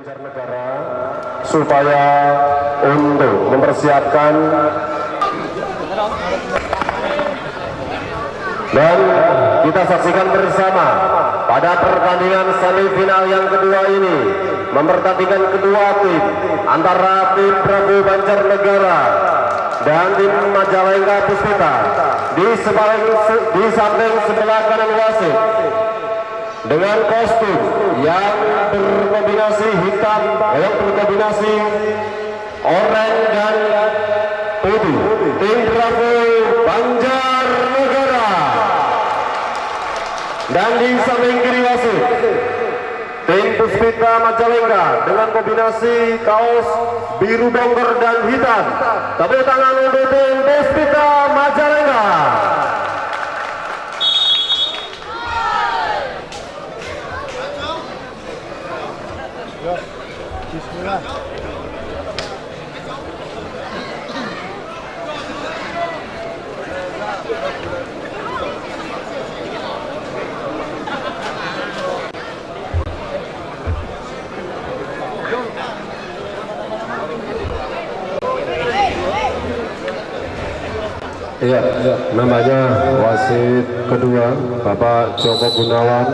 Banjarnegara supaya untuk mempersiapkan dan kita saksikan bersama pada pertandingan semifinal yang kedua ini, mempertandingkan kedua tim antara tim Bravo Banjarnegara dan tim Majalengka Puspita. Di samping sebelah kanan wasit dengan kostum yang berkombinasi hitam, yang berkombinasi oranye dan putih, tim Bravo Banjarnegara. Dan di samping kiri wasit tim Puspita Majalengka dengan kombinasi kaos biru dongker dan hitam. Tepuk tangan untuk tim Puspita Majalengka. Bismillah. Iya, namanya wasit kedua Bapak Joko Gunawan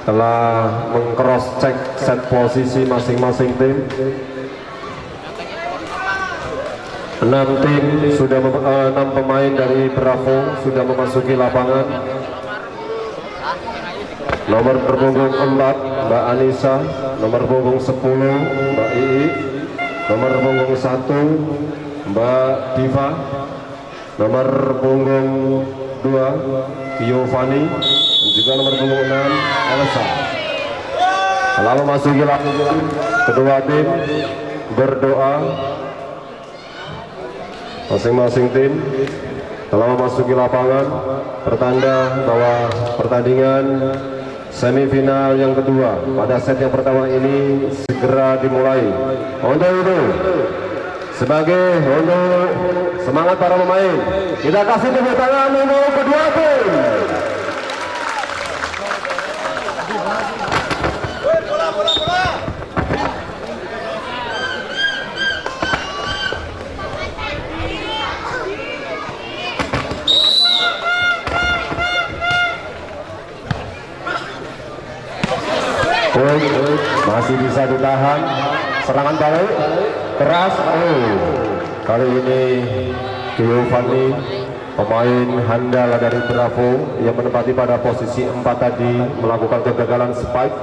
telah meng-cross check set posisi masing-masing tim. 6 pemain dari Bravo sudah memasuki lapangan. Nomor punggung 4 Mbak Anissa, nomor punggung 10 Mbak Ii, nomor punggung 1 Mbak Diva, nomor punggung 2 Giovanni, dan juga nomor punggung 6 Elsa. Lalu masuki lapangan, kedua tim berdoa. Masing-masing tim telah memasuki lapangan, pertanda bahwa pertandingan semifinal yang kedua pada set yang pertama ini segera dimulai. Untuk itu, sebagai untuk semangat para pemain, kita kasih tepuk tangan untuk kedua tim. Masih bisa ditahan, serangan balik keras. Kali ini Giovanni, pemain handal dari Bravo yang menempati pada posisi 4 tadi, melakukan kegagalan spike.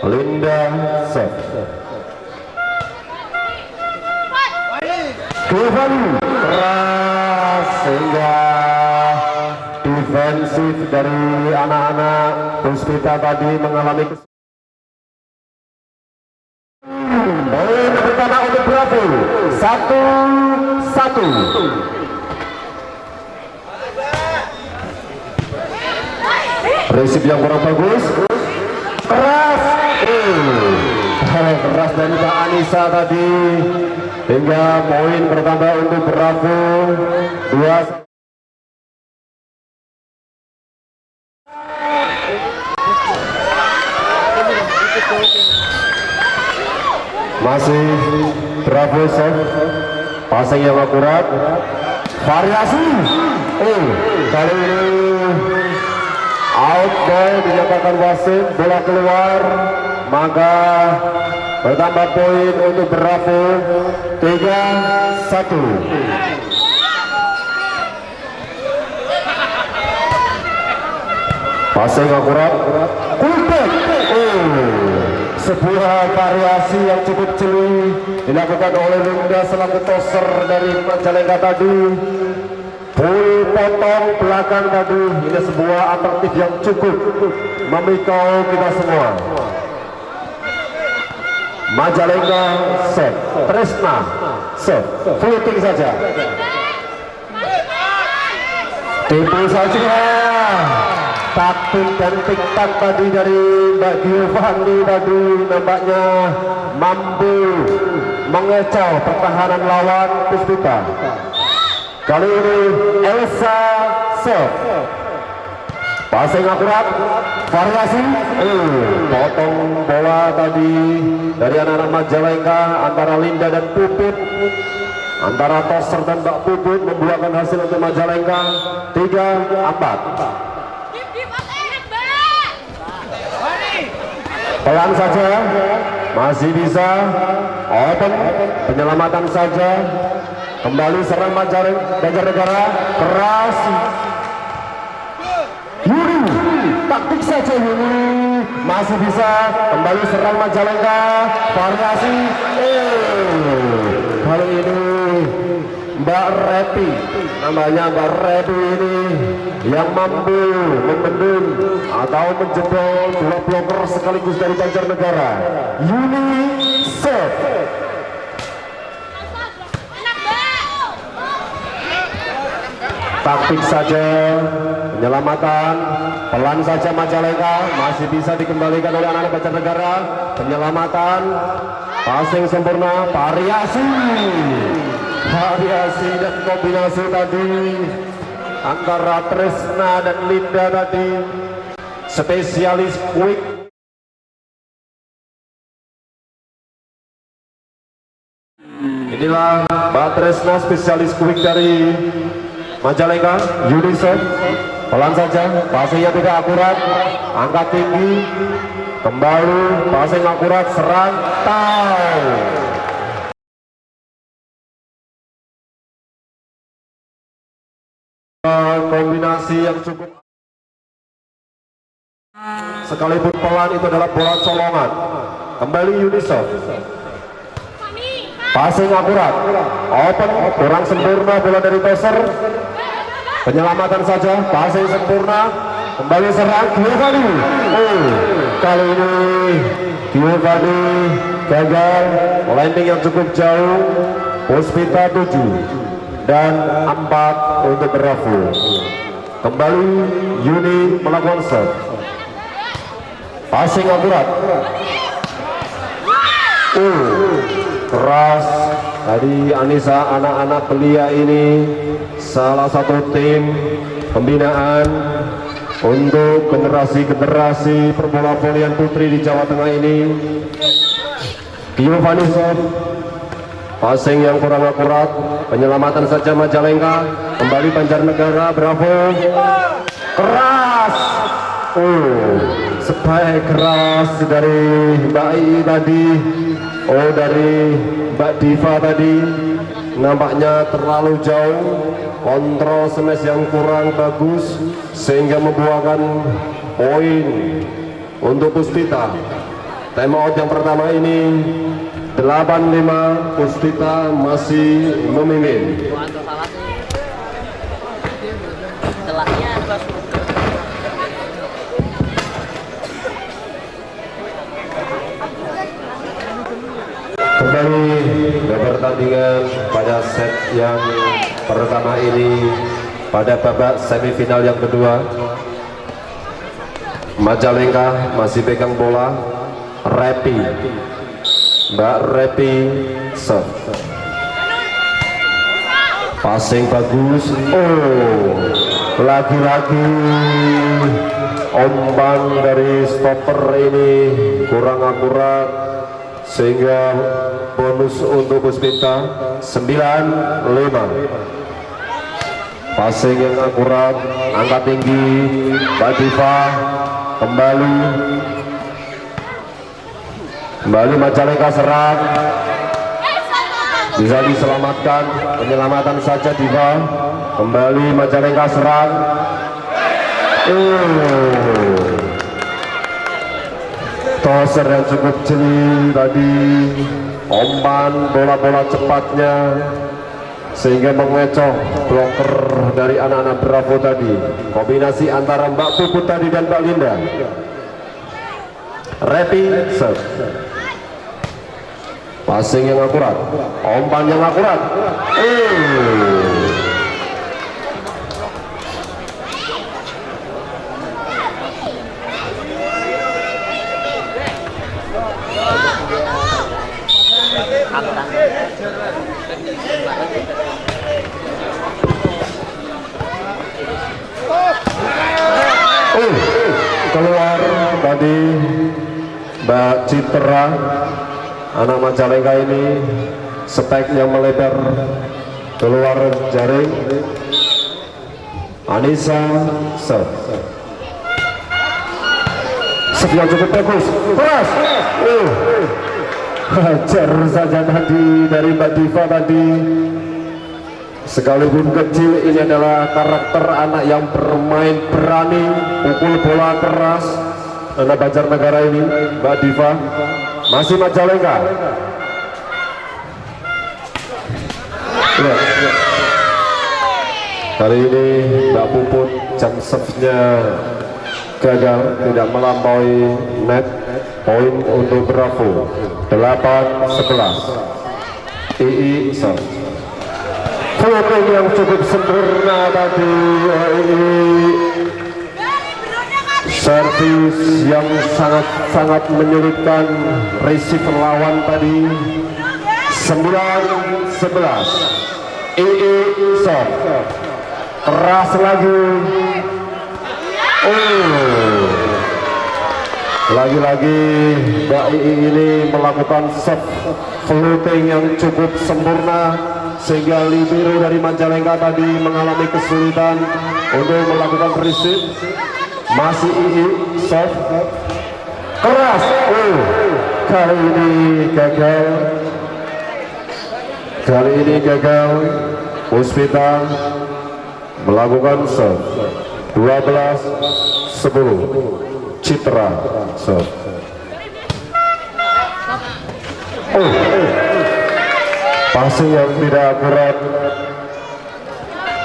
Linda set. Giovanni keras sehingga defensif dari anak-anak Puspita tadi mengalami poin pertama untuk Bravo 1-1. Resip yang kurang bagus, keras keras dari Mbak Anissa tadi, hingga poin bertambah untuk Bravo 2. Masih Bravo set, passing yang akurat, variasi. Kali ini out ball dinyatakan wasit, bola keluar, maka bertambah poin untuk Bravo 3-1. Passing akurat, kultek. Sebuah variasi yang cukup jeli dilakukan oleh Linda selaku toser dari Majalengka tadi. Full potong belakang tadi, ini sebuah atraktif yang cukup memikau kita semua. Majalengka set, Tresna set, footing saja, tipu saja. Taktik dan tiktak tadi dari Mbak Giovanni tadi nampaknya mampu mengecoh pertahanan lawan Puspita. Kali ini Elsa set. Passing akurat, variasi, potong bola tadi dari anak-anak Majalengka antara Linda dan Puput, antara Toser dan Mbak Puput membuahkan hasil untuk Majalengka 3-4. Pelan saja, masih bisa open, penyelamatan saja, kembali serang Banjarnegara, keras. Yuri, taktik saja Yuri, masih bisa kembali serang Majalengka, variasi. Kali ini Mbak Repi, namanya Mbak Repi ini yang mampu membendung atau menjebol dua bloker sekaligus dari Banjarnegara. Yuni serve. Taktik saja, penyelamatan, pelan saja Majalengka, masih bisa dikembalikan oleh anak-anak Banjarnegara. Penyelamatan, passing sempurna, variasi dan kombinasi tadi antara Tresna dan Linda tadi, spesialis quick. Inilah Mbak Tresna, spesialis quick dari Majalengka. Yudisov, pelan saja, passingnya tidak akurat, angkat tinggi, kembali, passing akurat, serang, tahu. Kombinasi yang cukup, sekalipun pelan, itu adalah bola colongan. Kembali Yudisov, passing akurat, open, kurang sempurna bola dari Toser. Penyelamatan saja, passing sempurna, kembali serang Giovanni. Kali ini Giovanni gagal, landing yang cukup jauh. Puspita 7 dan 4 untuk Bravo. Kembali Yuni melakukan serve, passing akurat. Keras tadi Anissa, anak-anak belia ini salah satu tim pembinaan untuk generasi-generasi perbola volian putri di Jawa Tengah ini. Giovanni serve, passing yang kurang akurat, penyelamatan saja Majalengka. Kembali Banjarnegara, Bravo, keras. Spike keras dari Mbak I tadi, dari Mbak Diva tadi, nampaknya terlalu jauh, kontrol smash yang kurang bagus sehingga membuahkan poin untuk Puspita. Time out yang pertama ini 8-5, Puspita masih memimpin. Kembali ke pertandingan pada set yang pertama ini, pada babak semifinal yang kedua. Majalengka masih pegang bola. Repi, Mbak Repi serve, passing bagus. Lagi-lagi umpan dari stopper ini kurang akurat sehingga bonus untuk Puspita 9-5. Passing yang akurat, angkat tinggi, Mbak Diva. Kembali Majalengka serang, bisa diselamatkan, penyelamatan saja Diva. Kembali Majalengka serang. Toser yang cukup jeli tadi, umpan bola-bola cepatnya sehingga mengecoh bloker dari anak-anak Bravo tadi. Kombinasi antara Mbak Puput tadi dan Mbak Linda. Repi serve, passing yang akurat, umpan yang akurat. Keluar tadi Mbak Citra, anak Majalengka ini spek yang melebar keluar jaring. Anissa serve yang cukup bagus, keras, hajar saja tadi dari Mbak Diva tadi. Sekalipun kecil, ini adalah karakter anak yang bermain berani, pukul bola keras. Anak Banjarnegara ini, Mbak Diva, masih Majalengka. Ya. Kali ini Mbak Puput jam serve-nya gagal, tidak melampaui net. Poin untuk Bravo 8-11. II serve. Floating yang cukup sempurna tadi. Servis yang sangat menyulitkan receive lawan tadi. 9-11. II serve. Keras lagi. Lagi-lagi Mbak II ini melakukan serve floating yang cukup sempurna, sehingga libero dari Majalengka tadi mengalami kesulitan untuk melakukan receive. Masih II serve keras. Kali ini gagal. Puspita melakukan serve. 12-10. Citra serve. Passing yang tidak akurat,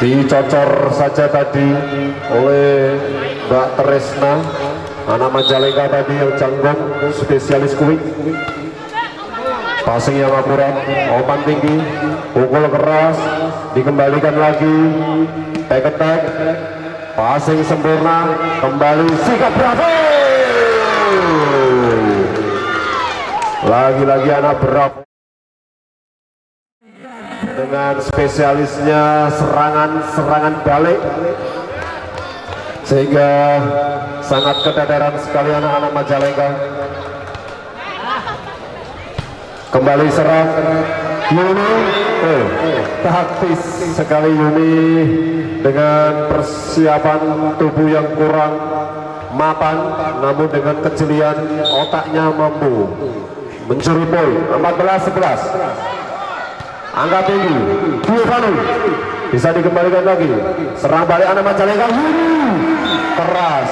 dicocor saja tadi oleh Mbak Tresna, anak Majalengka tadi yang jangkung, spesialis quick. Passing yang akurat, umpan tinggi, pukul keras, dikembalikan lagi, back attack. Passing sempurna, kembali sikap Bravo. Lagi-lagi anak Bravo dengan spesialisnya serangan balik, sehingga sangat keteteran sekali anak-anak Majalengka. Kembali serang Yuni, taktis sekali Yuni dengan persiapan tubuh yang kurang mapan, namun dengan kejelian otaknya mampu mencuri poin. 14-11. Angka tinggi, Giovanni bisa dikembalikan lagi. Serang balik anak Majalengka, keras.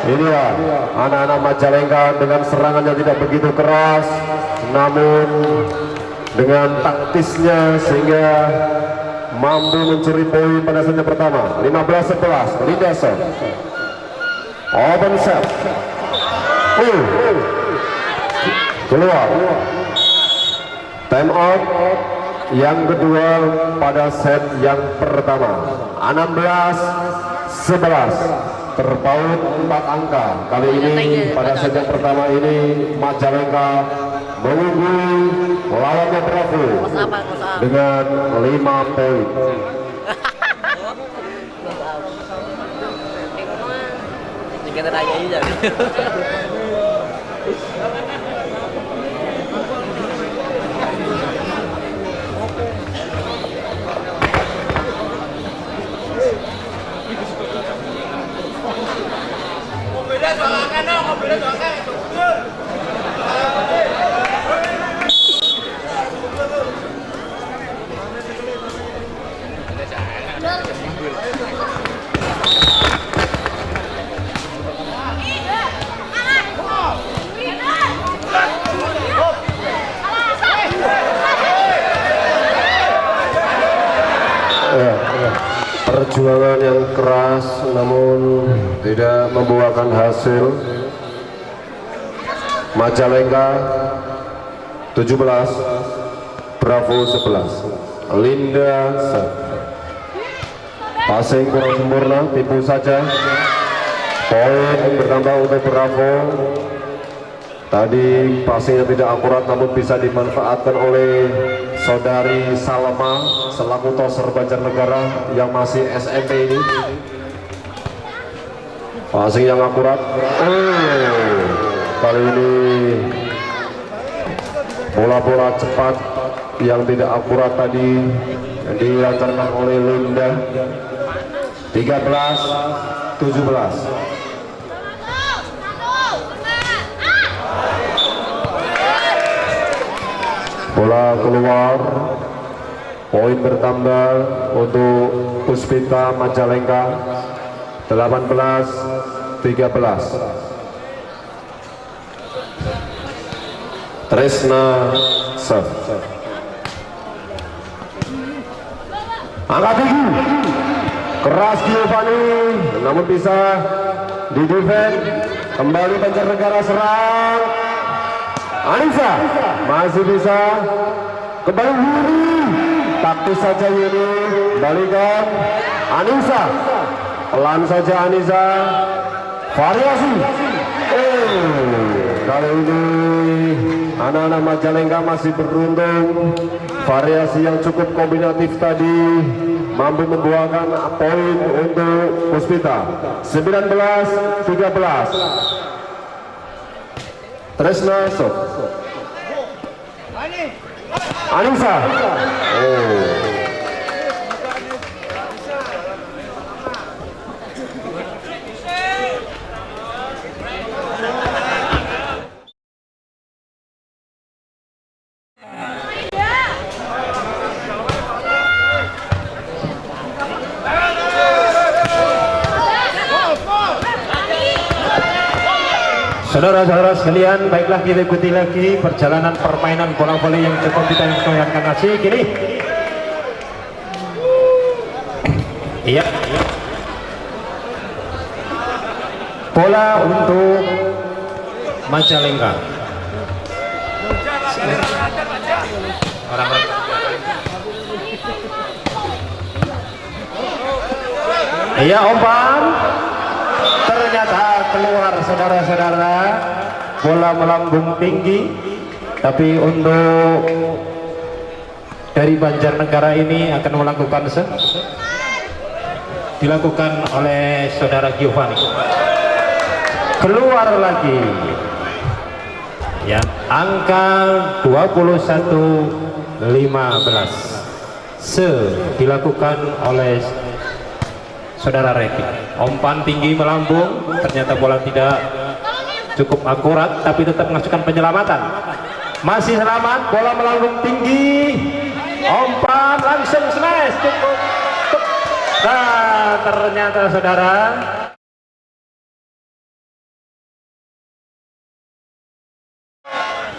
Inilah anak-anak Majalengka dengan serangan yang tidak begitu keras, namun dengan taktisnya sehingga mampu mencuri poin pada set pertama. 15-11. Linda serve. Open serve. Keluar. Time out yang kedua pada set yang pertama. 16-11. Terpaut 4 angka. Kali ini pada set yang pertama ini Majalengka mengungguli lawannya Bravo dengan 5 poin. Kita tanya aja. Perjuangan yang keras namun tidak membuahkan hasil. Majalengka 17, Bravo 11. Linda serve. Passing kurang sempurna, tipu saja. Poin bertambah untuk Bravo. Tadi passingnya tidak akurat namun bisa dimanfaatkan oleh saudari Salma selaku toser Banjarnegara yang masih SMP ini. Passing yang akurat. Kali ini bola-bola cepat yang tidak akurat tadi yang dilancarkan oleh Linda. 13-17. Bola keluar, poin bertambah untuk Puspita Majalengka 18-13. Tresna serve. Angkat tinggi, keras Giovanni, namun bisa di defend. Kembali Banjarnegara serang. Anissa masih bisa kembali Yuni, taktis saja Yuni, balikan Anissa, pelan saja Anissa, variasi. Kali ini anak-anak Majalengka masih beruntung, variasi yang cukup kombinatif tadi mampu membuahkan poin untuk Puspita. 19-13. Tresna Sok. Anissa. Saudara-saudara sekalian, baiklah kita ikuti lagi perjalanan permainan bola voli yang cukup ditayangkan asik ini. Iya. Bola untuk Majalengka. Iya, umpan. Ternyata keluar, saudara-saudara, bola melambung tinggi, tapi untuk dari Banjarnegara ini akan melakukan dilakukan oleh saudara Giovanni. Keluar lagi ya, angka 21-15 dilakukan oleh saudara Reki. Umpan tinggi melambung, ternyata bola tidak cukup akurat, tapi tetap menghasilkan penyelamatan. Masih selamat, bola melambung tinggi, umpan langsung smash, cukup. Nah, ternyata saudara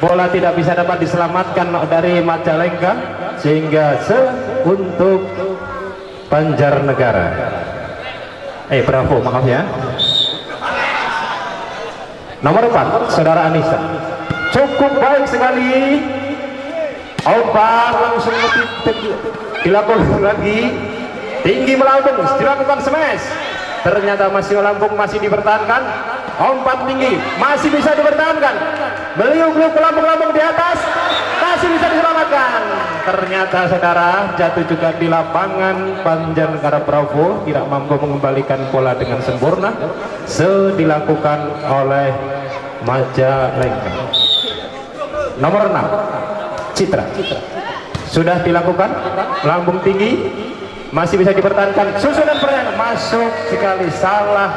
bola tidak bisa dapat diselamatkan dari Majalengka, sehingga untuk Banjarnegara. Bravo, maaf ya. Nomor 4, saudara Anissa. Cukup baik sekali. Umpan langsung dilakukan lagi. Tinggi melambung, dilakukan smash. Ternyata masih melambung, masih dipertahankan. Umpan tinggi, masih bisa dipertahankan. Beliau-beliau melambung-lambung di atas, masih bisa diselamatkan. Ternyata saudara jatuh juga di lapangan. Banjarnegara Bravo tidak mampu mengembalikan bola dengan sempurna. Dilakukan oleh Majalengka. Nomor 6, Citra. Sudah dilakukan, lambung tinggi, masih bisa dipertahankan. Susunan pertandingan masuk sekali, salah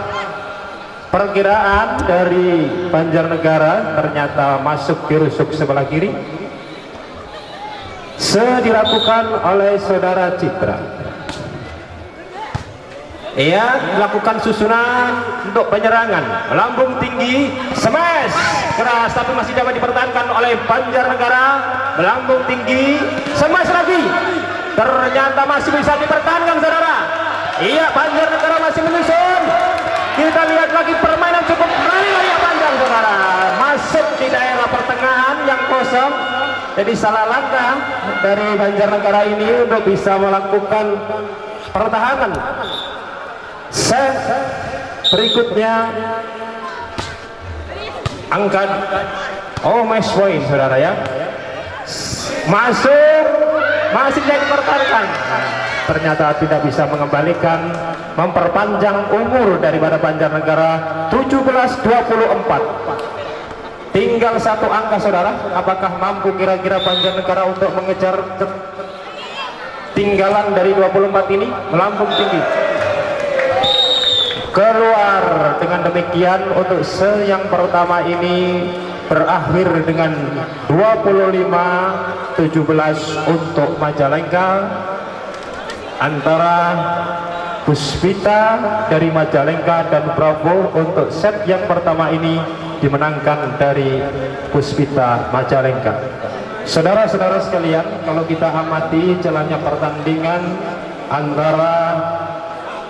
perkiraan dari Banjarnegara, ternyata masuk dirusuk sebelah kiri. Dilakukan oleh saudara Citra. Ia melakukan susunan untuk penyerangan, lambung tinggi, smash keras, tapi masih dapat dipertahankan oleh Banjarnegara. Melambung tinggi, smash lagi, ternyata masih bisa dipertahankan saudara. Iya, Banjarnegara masih menyusun. Kita lihat lagi permainan cukup layak panjang saudara, masuk di daerah pertengahan yang kosong. Jadi salah langkah dari Banjarnegara ini untuk bisa melakukan pertahanan. Set berikutnya angkat match point saudara ya, masuk, masih jadi pertahankan. ternyata tidak bisa mengembalikan, memperpanjang umur daripada Banjarnegara 17-24. Tinggal satu angka saudara, apakah mampu kira-kira Banjarnegara untuk mengejar tinggalan dari 24 ini? Melambung tinggi, keluar. Dengan demikian untuk yang pertama ini berakhir dengan 25-17 untuk Majalengka, antara Puspita dari Majalengka dan Bravo. Untuk set yang pertama ini dimenangkan dari Puspita Majalengka. Saudara-saudara sekalian, kalau kita amati jalannya pertandingan antara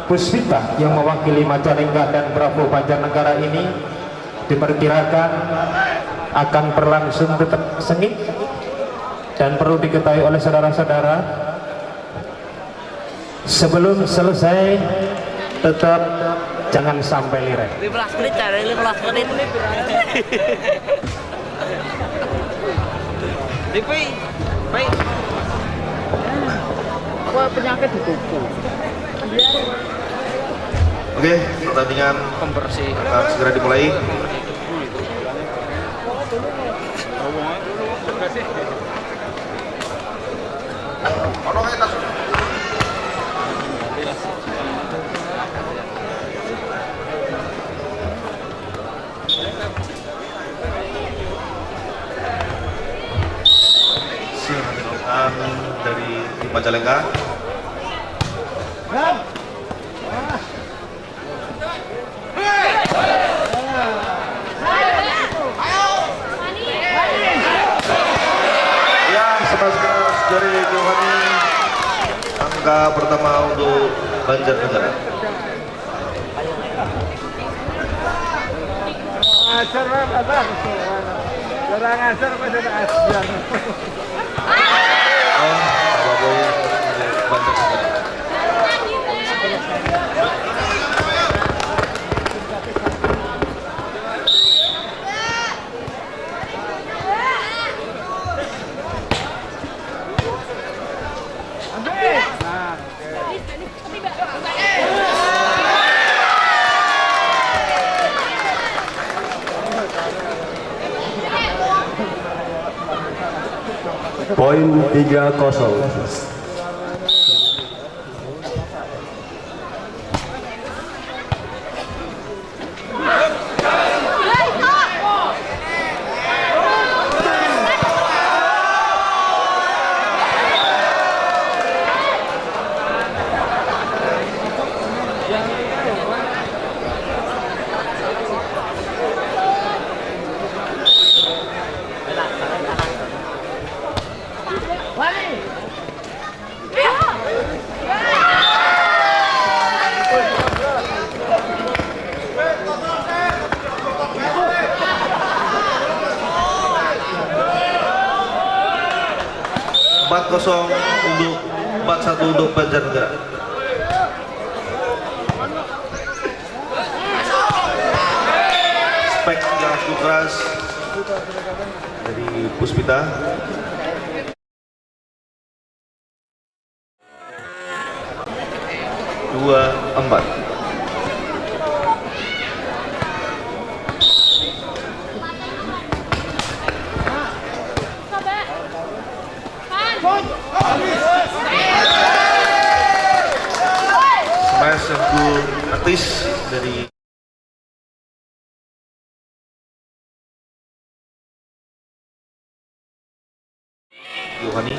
Puspita yang mewakili Majalengka dan Bravo Banjarnegara ini, diperkirakan akan berlangsung tetap sengit, dan perlu diketahui oleh saudara-saudara, sebelum selesai tetap jangan sampai lirik. 15 menit cari 15 menit. Dipi, baik. Apa penyakit dituku? Oke, pertandingan Pembersih. segera dimulai. Silakan dari tim Majalengka. Ya, sebelas dari Johani, angka pertama untuk Banjarnegara. Apa boy Banjarnegara. Poin 3-0. Empat kosong untuk 4-1 untuk Banjarnegara. Spek yang cukup keras dari Puspita. Dua, 4. Smash yang cool artis dari Johani.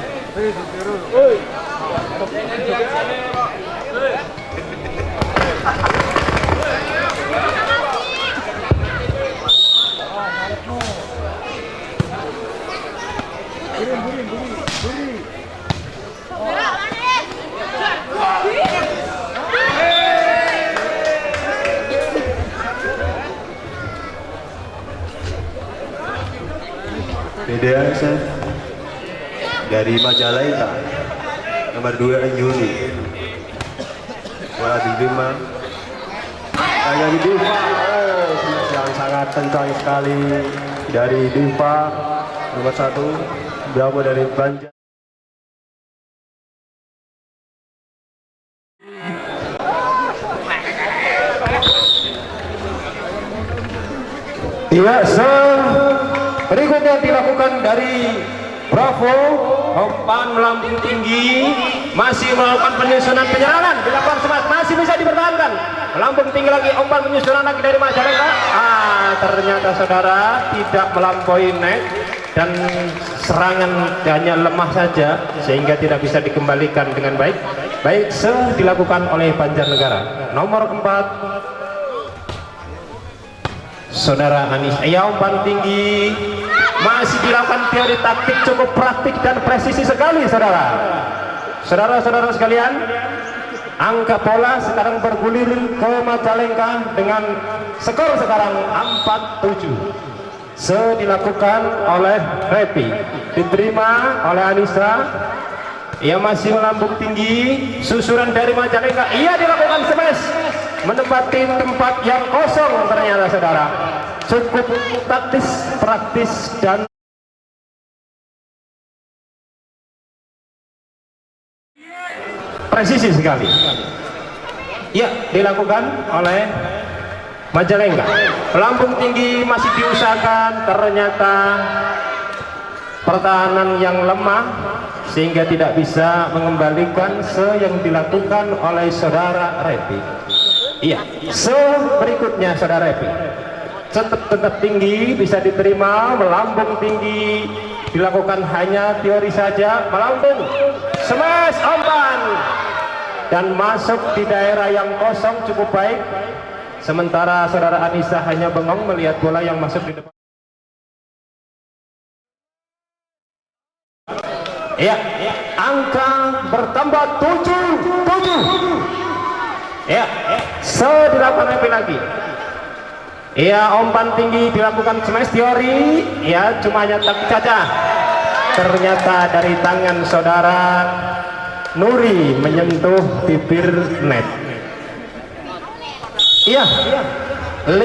Beda set dari Majalengka nomor 2 Juni bola diterima dari Diva. Smash yang sangat kencang sekali dari Diva nomor 1 Bravo dari Banjar. Iya, berikutnya dilakukan dari Bravo, umpan melambung tinggi, masih melakukan penyusunan penyerangan, dilakukan semat, masih bisa dipertahankan, melambung tinggi lagi, umpan penyusunan lagi dari Majalengka. Ternyata saudara tidak melampaui net dan serangan hanya lemah saja sehingga tidak bisa dikembalikan dengan baik. Baik, dilakukan oleh Banjarnegara. Nomor 4 saudara Anis. Umpan tinggi, masih dilakukan teori taktik cukup praktik dan presisi sekali saudara. Saudara-saudara sekalian, angka bola sekarang bergulir ke Majalengka dengan skor sekarang 4-7. Dilakukan oleh Repi, diterima oleh Anissa. Ia masih melambung tinggi, susuran dari Majalengka, ia dilakukan smash, menempati tempat yang kosong. Ternyata saudara cukup taktis, praktis dan presisi sekali. Ya, dilakukan oleh Majalengka. Melambung tinggi masih diusahakan, ternyata pertahanan yang lemah sehingga tidak bisa mengembalikan yang dilakukan oleh saudara Repi. Iya, berikutnya saudara Repi tetap tinggi, bisa diterima, melambung tinggi, dilakukan hanya teori saja, melambung, smash, umpan, dan masuk di daerah yang kosong cukup baik. Sementara saudara Anissa hanya bengong melihat bola yang masuk di depan. Ya, angka bertambah 7-7. Ya, dilakukan lagi. Ya, umpan tinggi dilakukan smash teori. Ya, cuma hanya tak saja. Ternyata dari tangan saudara Nuri menyentuh bibir net. Iya, 5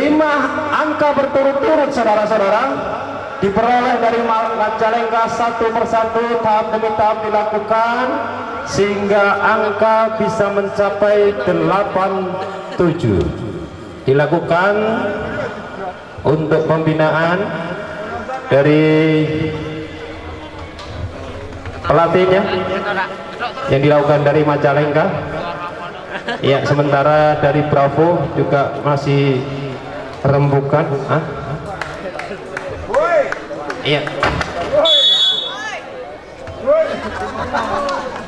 angka berturut-turut saudara-saudara diperoleh dari Majalengka, satu persatu, tahap demi tahap dilakukan sehingga angka bisa mencapai 8-7. Dilakukan untuk pembinaan dari pelatihnya yang dilakukan dari Majalengka. Ya, sementara dari Bravo juga masih rembukan. Iya.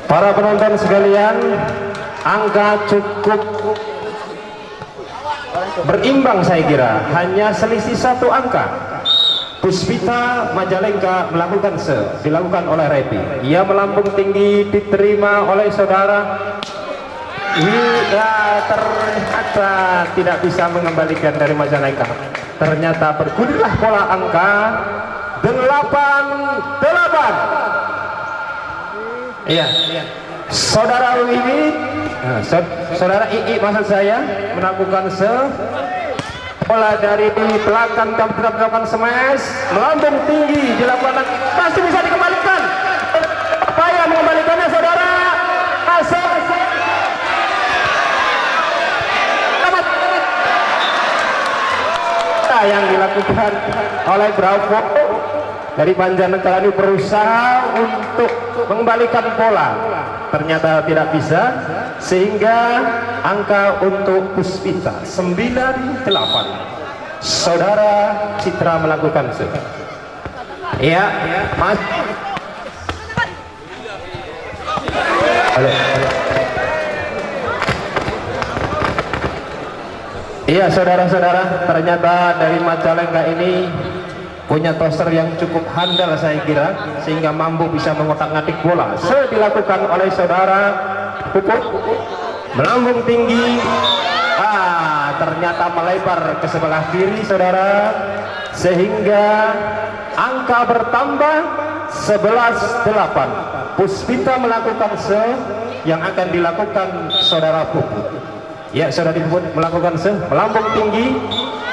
Para penonton sekalian, angka cukup berimbang saya kira, hanya selisih 1 angka. Puspita Majalengka melakukan dilakukan oleh Repi. Ia melambung tinggi, diterima oleh saudara. Hingga ternyata tidak bisa mengembalikan dari Majalengka. Ternyata bergulirlah pola angka 8-8. Iya, saudara Wiwi, saudara Ii maksud saya, melakukan bola dari belakang dan dilakukan smash, melambung tinggi, dilakukan pasti bisa dikembalikan. Upaya mengembalikannya saudara, masuk. Yang dilakukan oleh Bravo dari Banjarnegara ini berusaha untuk mengembalikan bola, ternyata tidak bisa, sehingga angka untuk Puspita 9-8. Saudara Citra melakukan ya, Mas. Halo. Iya, saudara-saudara, ternyata dari Majalengka ini punya toser yang cukup handal saya kira, sehingga mampu bisa mengotak-ngatik bola. Dilakukan oleh saudara Puput, melambung tinggi, ternyata melebar ke sebelah kiri saudara, sehingga angka bertambah 11-8. Puspita melakukan yang akan dilakukan saudara Puput. Ya, saudara Puput melakukan melambung tinggi,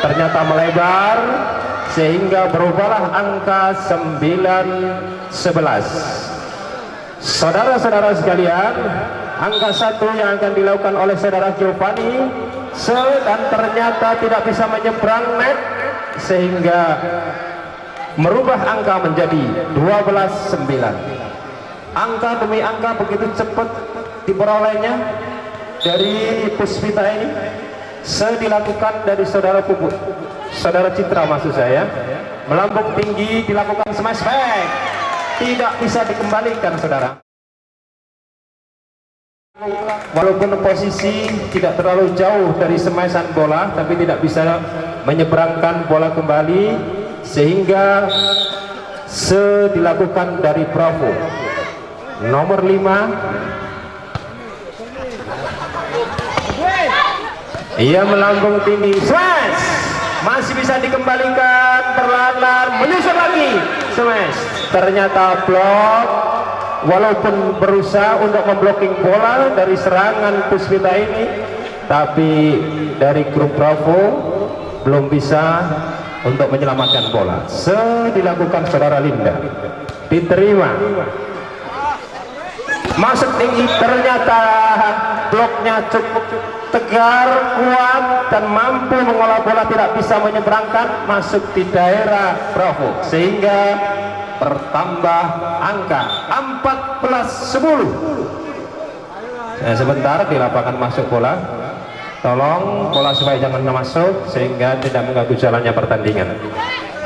ternyata melebar sehingga berubahlah angka 9-11. Saudara-saudara sekalian, angka 1 yang akan dilakukan oleh saudara Giovanni dan ternyata tidak bisa menyeberang net, sehingga merubah angka menjadi 12-9. Angka demi angka begitu cepat diperolehnya dari Puspita ini. Dilakukan dari saudara Puput, saudara Citra maksud saya, melambung tinggi, dilakukan smash back, tidak bisa dikembalikan saudara. Walaupun posisi tidak terlalu jauh dari smashan bola, tapi tidak bisa menyeberangkan bola kembali, sehingga dilakukan dari Bravo nomor 5. Ia melambung tinggi, smash, masih bisa dikembalikan, perlahan menyusun lagi, smash, ternyata blok. Walaupun berusaha untuk memblocking bola dari serangan Puspita ini, tapi dari grup Bravo belum bisa untuk menyelamatkan bola. Dilakukan saudara Linda, diterima, masuk tinggi, ternyata bloknya cukup tegar, kuat, dan mampu mengolah bola, tidak bisa menyeberangkan, masuk di daerah Bravo, sehingga bertambah angka 14-10. Sebentar di lapangan masuk bola, tolong bola supaya jangan masuk sehingga tidak mengganggu jalannya pertandingan.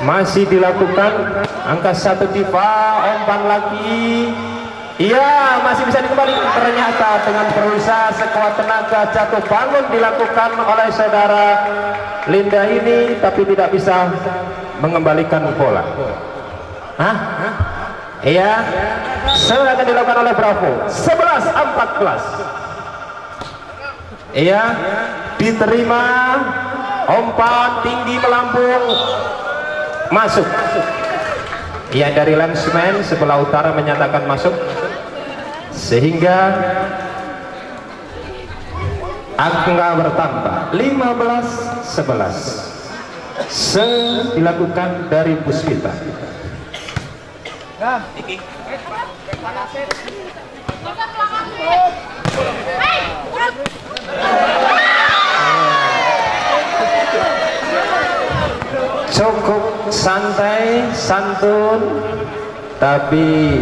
Masih dilakukan angka 1 Diva, umpan lagi. Iya, masih bisa dikembalikan, ternyata dengan berusaha sekuat tenaga jatuh bangun dilakukan oleh saudara Linda ini, tapi tidak bisa mengembalikan bola. Iya, akan dilakukan oleh Bravo 11-14. Iya, diterima, umpan tinggi melambung, masuk. Iya, dari linesman sebelah utara menyatakan masuk, sehingga angka bertambah 15-11. Dilakukan dari Puspita. Cukup santai, santun, tapi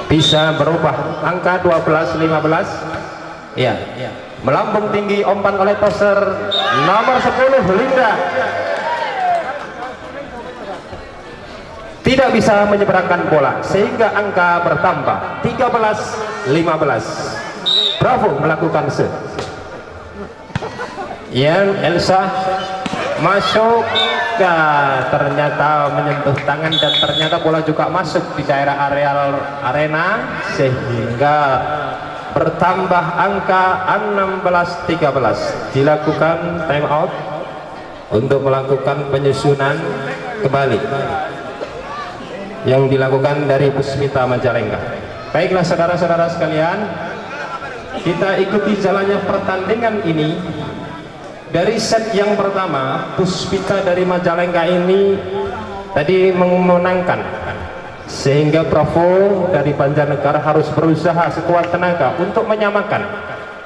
bisa berubah. Angka 12-15. Ya, melambung tinggi, umpan oleh toser nomor 10 Linda, tidak bisa menyeberangkan bola, sehingga angka bertambah 13-15. Bravo melakukan set. Yang Elsa masuk, ternyata menyentuh tangan, dan ternyata bola juga masuk di daerah areal arena, sehingga bertambah angka 16-13. Dilakukan time out untuk melakukan penyusunan kembali yang dilakukan dari Puspita Majalengka. Baiklah saudara-saudara sekalian, kita ikuti jalannya pertandingan ini. Dari set yang pertama, Puspita dari Majalengka ini tadi memenangkan, sehingga Bravo dari Banjarnegara harus berusaha sekuat tenaga untuk menyamakan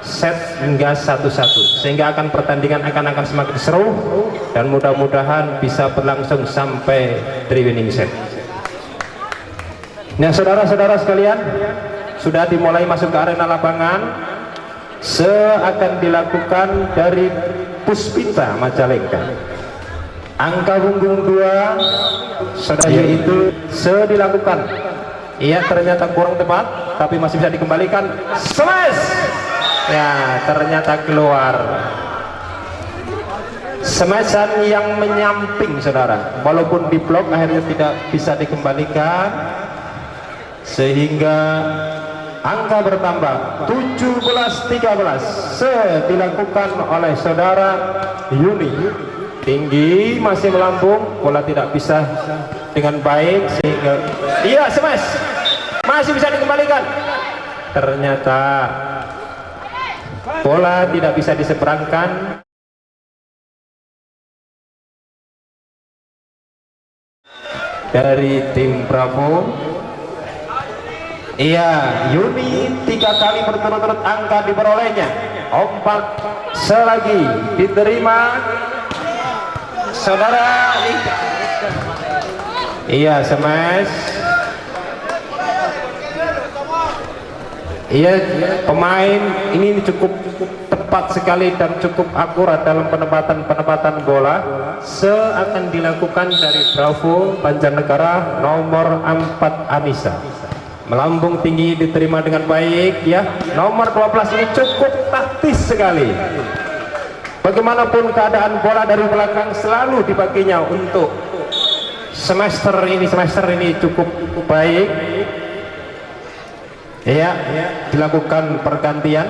set hingga 1-1, sehingga pertandingan akan semakin seru, dan mudah-mudahan bisa berlangsung sampai 3 winning set. Nah saudara-saudara sekalian, sudah dimulai masuk ke arena lapangan. Akan dilakukan dari Puspita Majalengka. Angka punggung 2 saudara, yaitu dilakukan. Iya, ternyata kurang tepat, tapi masih bisa dikembalikan. Smash! Ya, ternyata keluar. Smashan yang menyamping saudara, walaupun di blok akhirnya tidak bisa dikembalikan, sehingga angka bertambah 17-13. Dilakukan oleh saudara Yuni, tinggi, masih melambung, bola tidak bisa dengan baik, sehingga iya, smash, masih bisa dikembalikan, ternyata bola tidak bisa diseberangkan. Dari tim Bravo, iya, Yuni 3 kali berturut-turut angka diperolehnya. Umpan selagi diterima, saudara. Iya, smash. Iya, pemain ini cukup tepat sekali dan cukup akurat dalam penempatan bola. Akan dilakukan dari Bravo Banjarnegara nomor 4 Anissa. Melambung tinggi, diterima dengan baik ya. Nomor 12 ini cukup taktis sekali. Bagaimanapun keadaan bola dari belakang selalu dipakinya untuk semester ini cukup baik. Ya, dilakukan pergantian.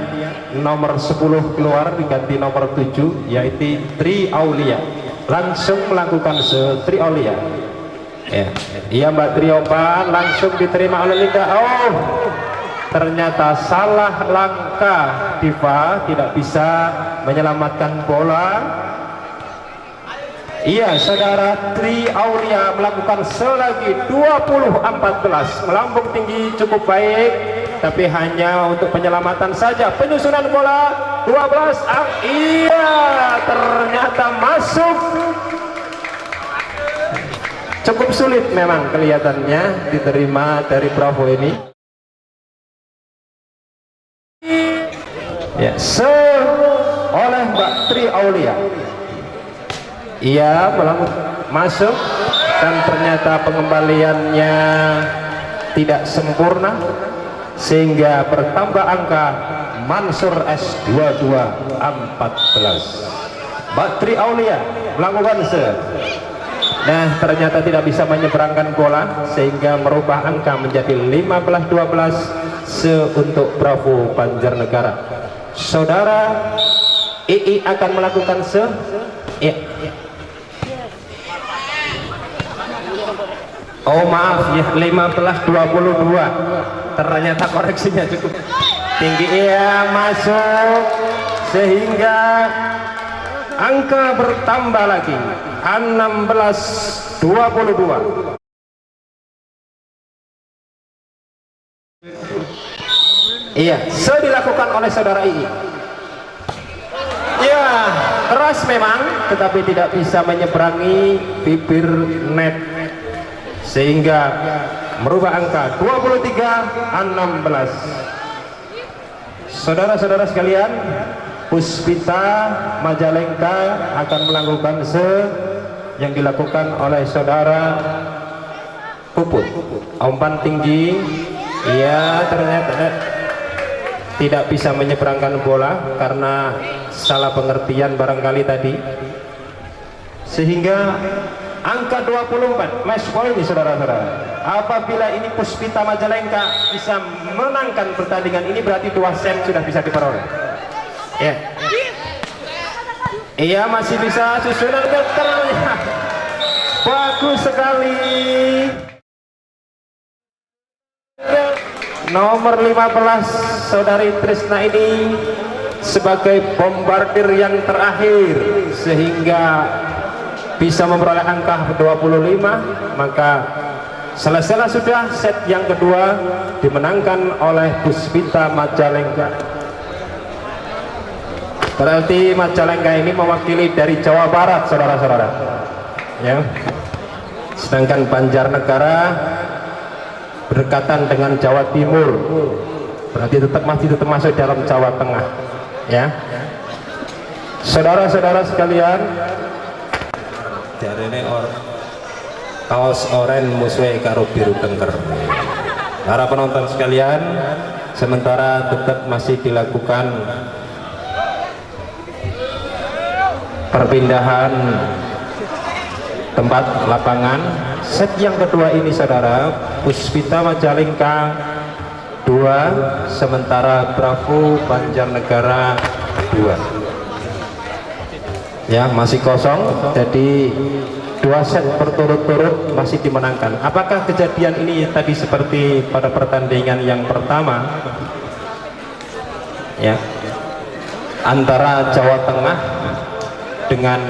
Nomor 10 keluar diganti nomor 7 yaitu Tri Aulia. Langsung melakukan Tri Aulia. Ya, iya Mbak Triopa langsung diterima oleh Linda. Oh, ternyata salah langkah Diva, tidak bisa menyelamatkan bola. Iya, saudara Tri Aulia melakukan selagi 20-14. Melambung tinggi cukup baik, tapi hanya untuk penyelamatan saja. Penyusunan bola 12. Iya, ternyata masuk. Cukup sulit memang kelihatannya diterima dari Bravo ini. Ya, oleh Mbak Tri Aulia. Ia masuk dan ternyata pengembaliannya tidak sempurna sehingga bertambah angka Mansur S 22-14. Mbak Tri Aulia melakukan nah ternyata tidak bisa menyeberangkan bola sehingga merubah angka menjadi 15-12 untuk Bravo Banjarnegara. Saudara II akan melakukan ya. Oh maaf ya, 15-22. Ternyata koreksinya cukup tinggi. Iya, masuk sehingga angka bertambah lagi 16-22. Iya, dilakukan oleh saudara II. Ya, keras memang, tetapi tidak bisa menyeberangi bibir net sehingga merubah angka 23-16. Saudara-saudara sekalian, Puspita Majalengka akan melakukan yang dilakukan oleh saudara Puput. Umpan tinggi, ya ternyata tidak bisa menyeberangkan bola karena salah pengertian barangkali tadi, sehingga angka 24 match point nih saudara-saudara. Apabila ini Puspita Majalengka bisa menangkan pertandingan ini, berarti 2 set sudah bisa diperoleh ya. Iya, masih bisa susunan meternya bagus sekali. Nomor 15 saudari Trisna ini sebagai bombardir yang terakhir sehingga bisa memperoleh angka 25. Maka selesai sudah set yang kedua dimenangkan oleh Puspita Majalengka. Berarti Majalengka ini mewakili dari Jawa Barat saudara-saudara ya. Sedangkan Banjarnegara berdekatan dengan Jawa Timur, berarti masih tetap masuk dalam Jawa Tengah ya. Saudara-saudara sekalian, jarene kaos oren musuhe karo biru dengker. Para penonton sekalian, sementara tetap masih dilakukan perpindahan tempat lapangan. Set yang kedua ini saudara, Puspita Majalengka 2, sementara Bravo Banjarnegara 2 ya, masih kosong. Jadi 2 set berturut-turut masih dimenangkan. Apakah kejadian ini tadi seperti pada pertandingan yang pertama ya, antara Jawa Tengah dengan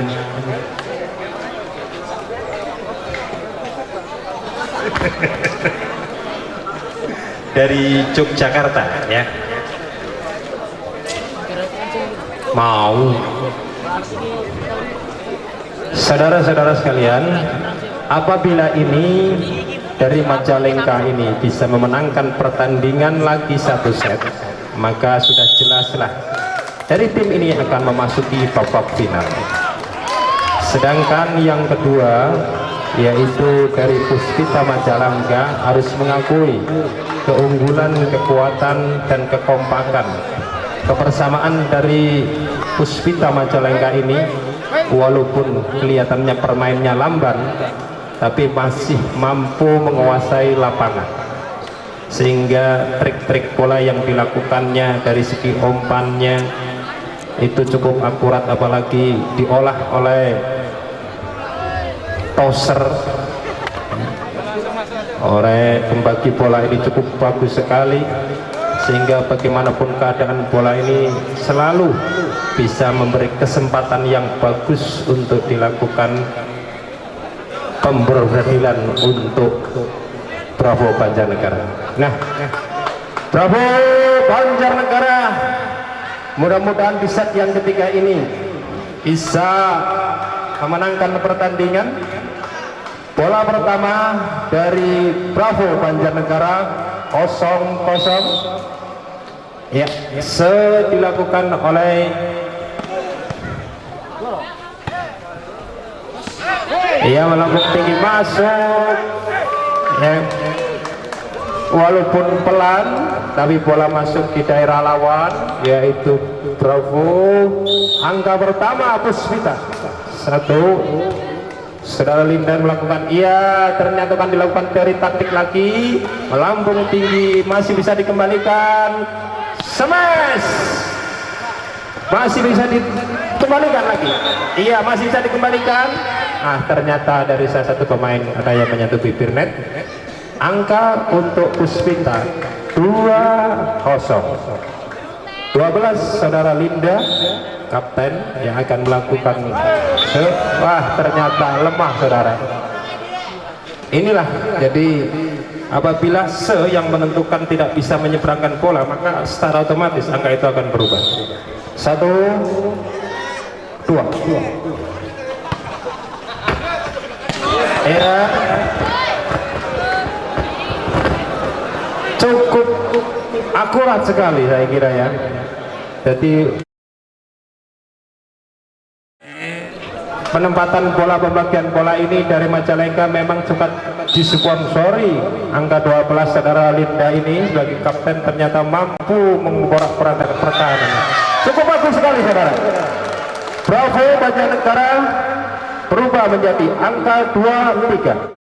dari Yogyakarta ya, mau Saudara-saudara sekalian, apabila ini dari Majalengka ini bisa memenangkan pertandingan lagi 1 set, maka sudah jelaslah dari tim ini akan memasuki babak final. Sedangkan yang kedua yaitu dari Puspita Majalengka harus mengakui keunggulan, kekuatan dan kekompakan, kebersamaan dari Puspita Majalengka ini. Walaupun kelihatannya permainnya lamban, tapi masih mampu menguasai lapangan, sehingga trik-trik bola yang dilakukannya dari segi umpannya itu cukup akurat, apalagi diolah oleh toser oleh pembagi bola ini cukup bagus sekali, sehingga bagaimanapun keadaan bola ini selalu bisa memberi kesempatan yang bagus untuk dilakukan pemberhentian untuk Bravo Banjarnegara. Nah, Bravo Banjarnegara, mudah-mudahan di set yang ketiga ini bisa memenangkan pertandingan. Bola pertama dari Bravo Banjarnegara 0-0 ya, dilakukan oleh melambung tinggi masuk ya, walaupun pelan tapi bola masuk di daerah lawan, yaitu Bravo. Angka pertama Puspita 1. Saudara Linda melakukan, ternyata kan dilakukan dari taktik lagi, melambung tinggi, masih bisa dikembalikan, smash, masih bisa dikembalikan lagi, masih bisa dikembalikan. Ternyata dari salah satu pemain ada yang menyentuh bibir net. Angka untuk Puspita 2-0. 12 saudara Linda, kapten yang akan melakukan ternyata lemah saudara. Inilah jadi apabila yang menentukan tidak bisa menyeberangkan bola, maka secara otomatis angka itu akan berubah. 1, 2. Cukup akurat sekali saya kira ya. Jadi penempatan bola, pembagian bola ini dari Majalengka memang sempat disponsori. Angka 12 saudara Linda ini sebagai kapten ternyata mampu memporak-porandakan pertahanan. Cukup bagus sekali saudara. Bravo Banjarnegara berubah menjadi angka 2-3.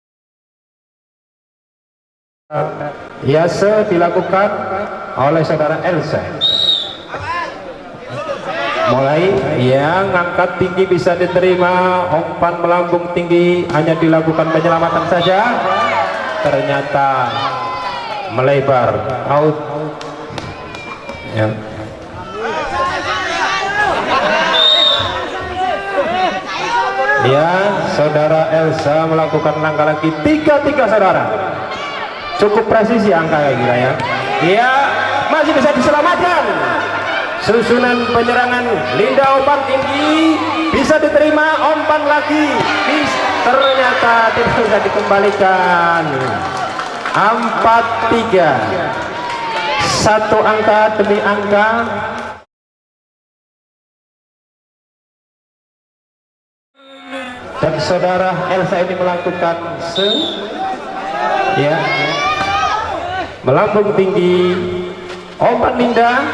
Dilakukan oleh saudara Elsa. Mulai yang angkat tinggi bisa diterima, umpan melambung tinggi hanya dilakukan penyelamatan saja, ternyata melebar out ya. Saudara Elsa melakukan langkah lagi 3-3 saudara. Cukup presisi angka ya. Masih bisa diselamatkan. Susunan penyerangan Linda, umpan tinggi bisa diterima, umpan lagi ternyata tidak bisa dikembalikan. 4-3. 1 angka demi angka. Dan saudara Elsa ini melakukan melambung tinggi, umpan Linda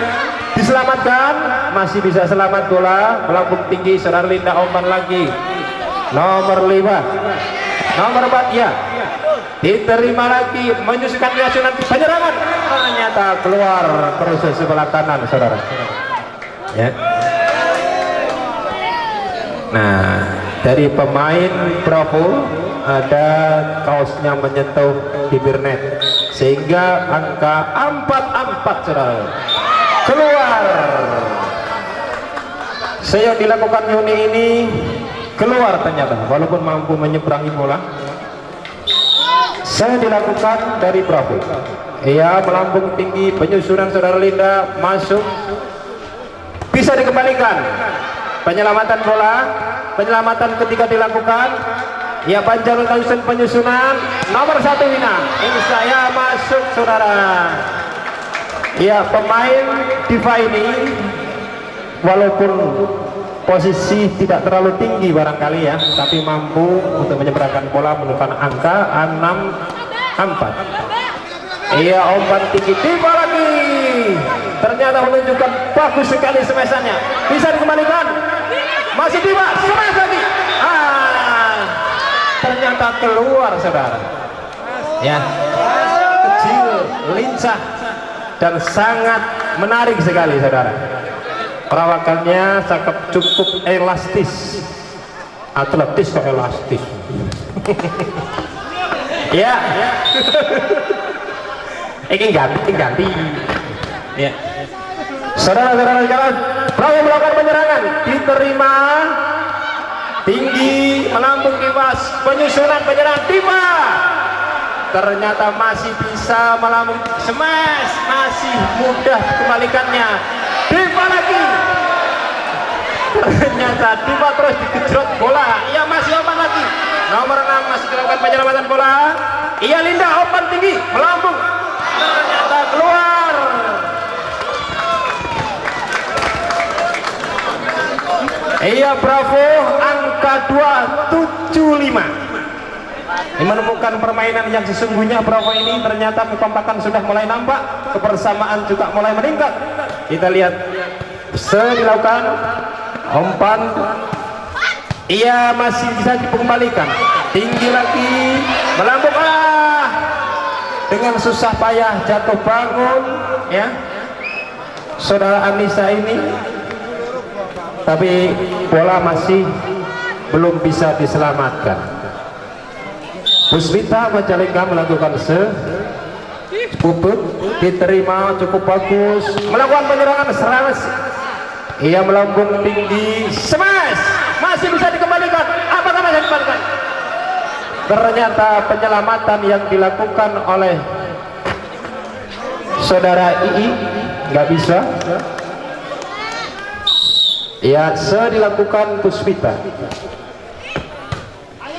diselamatkan, masih bisa selamat bola, melambung tinggi saudara Linda, umpan lagi nomor 5, nomor 4 diterima lagi, menyusukan susunan penyerangan, ternyata keluar proses sebelah kanan saudara ya. Nah, dari pemain Bravo ada kaosnya menyentuh bibir net, sehingga angka 4-4 saudara keluar. Yang dilakukan Yuni ini keluar ternyata, walaupun mampu menyeberangi bola. Dilakukan dari Bravo. Melambung tinggi, penyusunan saudara Linda masuk, bisa dikembalikan, penyelamatan bola penyelamatan ketika dilakukan. Ya, Banjar penyusunan nomor 1 Wina. Ini saya masuk saudara. Ya, pemain Diva ini walaupun posisi tidak terlalu tinggi barangkali ya, tapi mampu untuk menyeberangkan bola menemukan angka 6-4. Iya, umpan tinggi Diva lagi. Ternyata menunjukkan bagus sekali semesannya. Bisa dikembalikan. Masih Diva, smash lagi. Ternyata keluar saudara. Ya, kecil, lincah dan sangat menarik sekali saudara. Perawakannya cukup elastis, atletis kok elastis. Ya, ini ganti. Ya, saudara-saudara sekalian, Bravo melakukan penyerangan, diterima tinggi, melambung kipas, penyusunan penyerangan Diva. Ternyata masih bisa melambung smash, masih mudah kembalikannya. Diva lagi. Ternyata Diva terus digejrot bola. Ia masih umpan lagi. Nomor 6 masih dilakukan penyelamatan bola. Ia Linda umpan tinggi, melambung. Ternyata keluar. Iya, Bravo angka 275. Ini menemukan permainan yang sesungguhnya. Bravo ini ternyata kekompakan sudah mulai nampak, kebersamaan juga mulai meningkat. Kita lihat dilakukan umpan, ia masih bisa dikembalikan tinggi lagi, melambung dengan susah payah jatuh bangun ya saudara Anissa ini, tapi bola masih belum bisa diselamatkan. Puspita Majalengka melakukan puput, diterima cukup bagus, melakukan penyerangan serangan. Ia melambung tinggi, smash, masih bisa dikembalikan. Apakah masih dikembalikan? Ternyata penyelamatan yang dilakukan oleh saudara II nggak bisa. Ya, dilakukan Puspita.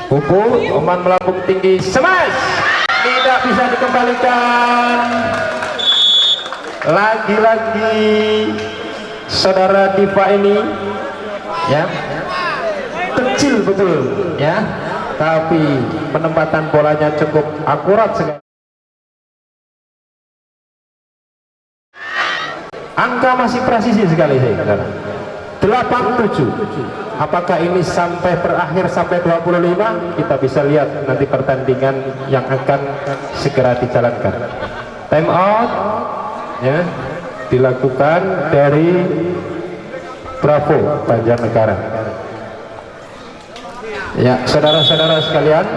Puput, umpan melambung tinggi, smash, tidak bisa dikembalikan. Lagi-lagi saudara Diva ini ya kecil betul ya, tapi penempatan bolanya cukup akurat sekali. Angka masih presisi sekali saudara. 87. Apakah ini sampai berakhir sampai 25? Kita bisa lihat nanti pertandingan yang akan segera dijalankan. Time out ya dilakukan dari Bravo Banjarnegara. Ya, saudara-saudara sekalian,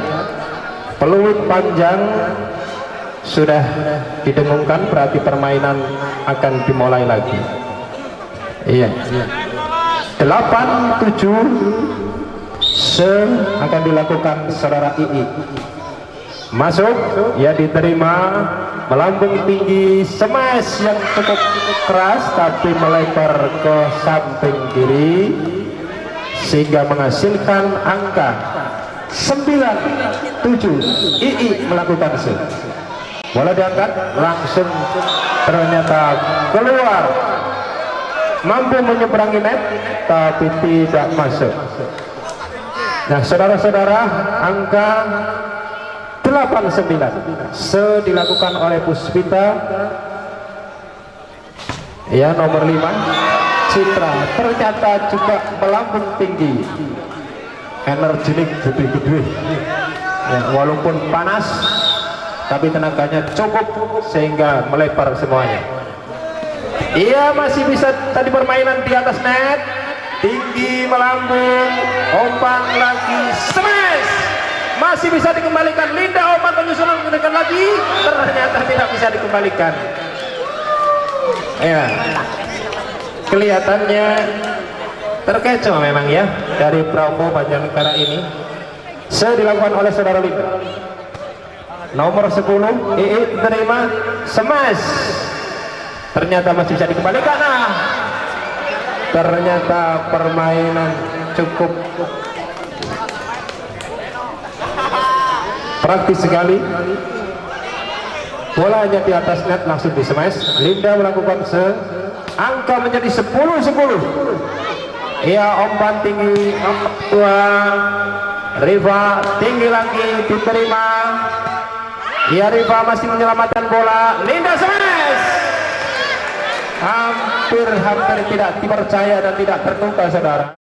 peluit panjang sudah didengungkan, berarti permainan akan dimulai lagi. Iya. 87 akan dilakukan saudara II. Masuk, ya diterima, melambung tinggi, smash yang cukup keras tapi melebar ke samping kiri sehingga menghasilkan angka 97. II melakukan bola diangkat langsung, ternyata keluar, mampu menyeberangi net tapi tidak masuk. Nah saudara-saudara, angka 89 dilakukan oleh Puspita ya, nomor 5 Citra ternyata juga melambung tinggi, energik gede-gede ya, walaupun panas tapi tenaganya cukup sehingga melebar semuanya. Ia masih bisa tadi permainan di atas net, tinggi melambung, umpan lagi, smash, masih bisa dikembalikan. Linda umpan penyusunan menggunakan lagi, ternyata tidak bisa dikembalikan. Ya, kelihatannya terkecoh memang ya dari Bravo Banjarnegara ini. Dilakukan oleh saudara Linda. Nomor 10 II terima, smash, ternyata masih bisa dikembalikan. Ternyata permainan cukup praktis sekali. Bolanya di atas net langsung di smash. Linda melakukan angka menjadi 10-10. Ia umpan tinggi, umpan dua. Riva tinggi lagi diterima. Ia Riva masih menyelamatkan bola. Linda smash. Hampir tidak dipercaya dan tidak terduga, saudara.